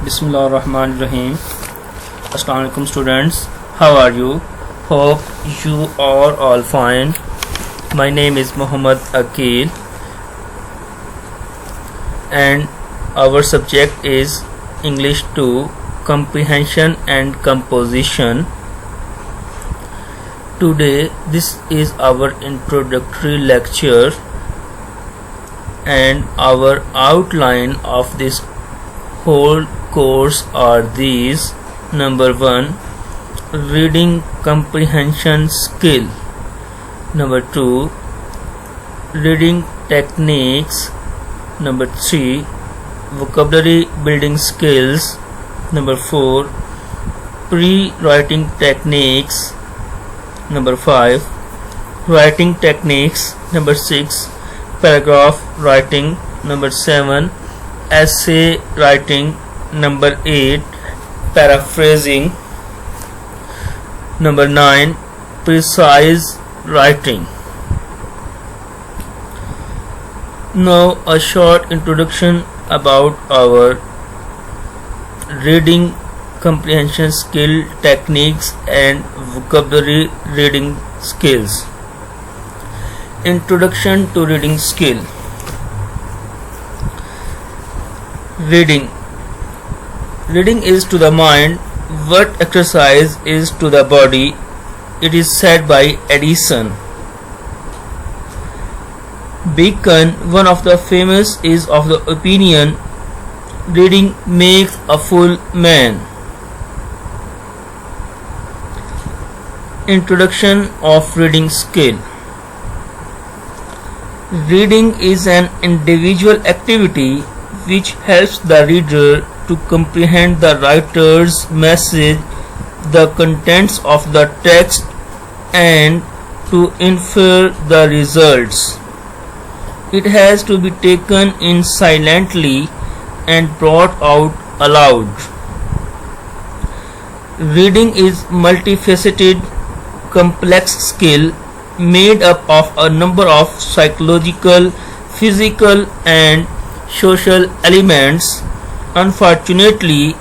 Bismillahirrahmanirrahim. Assalamu alaikum students. How are you? Hope you are all fine. My name is Muhammad Akil and our subject is English 2 Comprehension and Composition. Today this is our introductory lecture and our outline of this whole course are these. Number 1, reading comprehension skill. Number 2, reading techniques. Number 3, vocabulary building skills. Number 4, pre-writing techniques. Number 5, writing techniques. Number 6, paragraph writing. Number 7, essay writing. Number 8, paraphrasing. Number 9, precise writing. Now a short introduction about our reading comprehension skill, techniques and vocabulary reading skills. Introduction to reading skill. Reading is to the mind what exercise is to the body. It is said by Edison. Bacon, one of the famous, is of the opinion reading makes a full man. Introduction of reading skill. Reading is an individual activity which helps the reader to comprehend the writer's message, the contents of the text, and to infer the results. It has to be taken in silently and brought out aloud. Reading is multifaceted, complex skill made up of a number of psychological, physical and social elements. Unfortunately,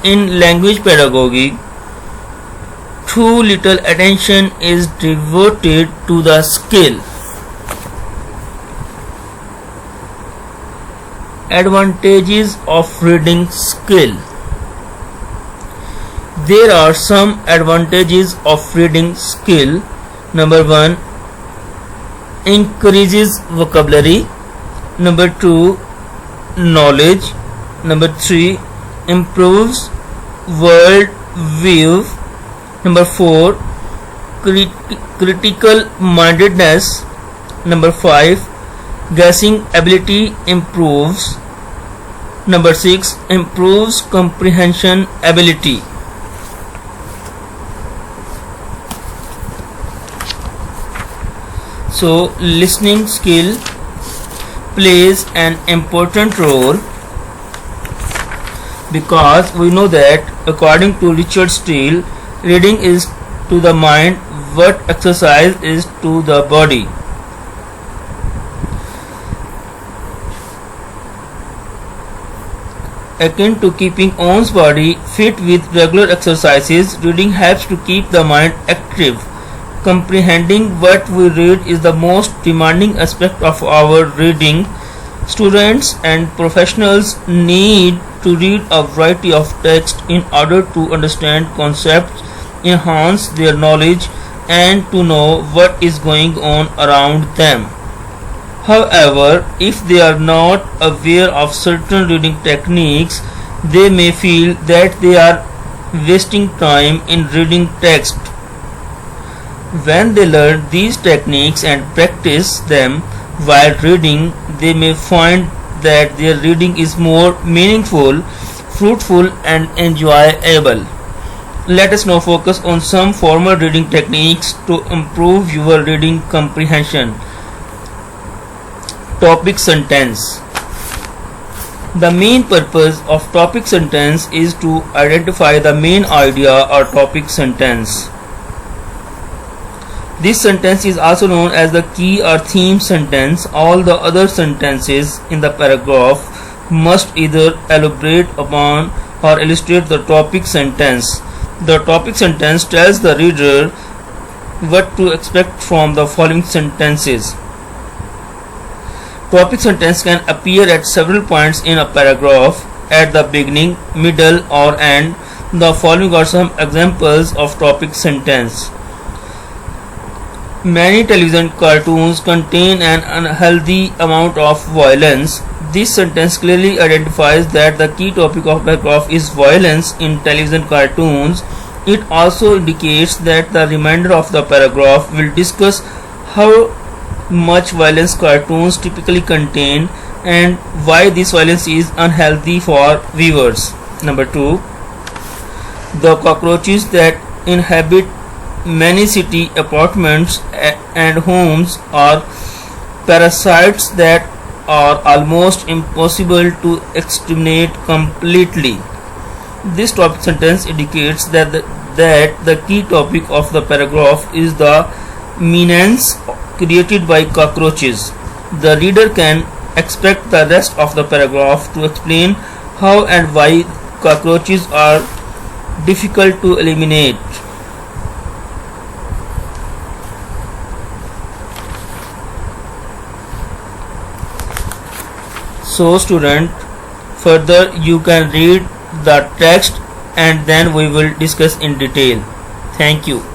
in language pedagogy, too little attention is devoted to the skill. Advantages of reading skill. There are some advantages of reading skill. Number 1, increases vocabulary. Number 2, knowledge. Number 3, improves world view. Number 4, critical mindedness. Number 5, guessing ability improves. Number 6, improves comprehension ability. So listening skill plays an important role because we know that according to Richard Steele, reading is to the mind what exercise is to the body. Akin to keeping one's body fit with regular exercises, reading helps to keep the mind active. Comprehending what we read is the most demanding aspect of our reading. Students and professionals need to read a variety of texts in order to understand concepts, enhance their knowledge, and to know what is going on around them. However, if they are not aware of certain reading techniques, they may feel that they are wasting time in reading text. When they learn these techniques and practice them while reading, they may find that their reading is more meaningful, fruitful and enjoyable. Let us now focus on some formal reading techniques to improve your reading comprehension. Topic sentence. The main purpose of topic sentence is to identify the main idea or topic sentence. This sentence is also known as the key or theme sentence. All the other sentences in the paragraph must either elaborate upon or illustrate the topic sentence. The topic sentence tells the reader what to expect from the following sentences. Topic sentence can appear at several points in a paragraph, at the beginning, middle, or end. The following are some examples of topic sentence. Many television cartoons contain an unhealthy amount of violence. This sentence clearly identifies that the key topic of the paragraph is violence in television cartoons. It also indicates that the remainder of the paragraph will discuss how much violence cartoons typically contain and why this violence is unhealthy for viewers. Number 2. The cockroaches that inhabit many city apartments and homes are parasites that are almost impossible to exterminate completely. This topic sentence indicates that the key topic of the paragraph is the menace created by cockroaches. The reader can expect the rest of the paragraph to explain how and why cockroaches are difficult to eliminate. So student, further you can read the text and then we will discuss in detail. Thank you.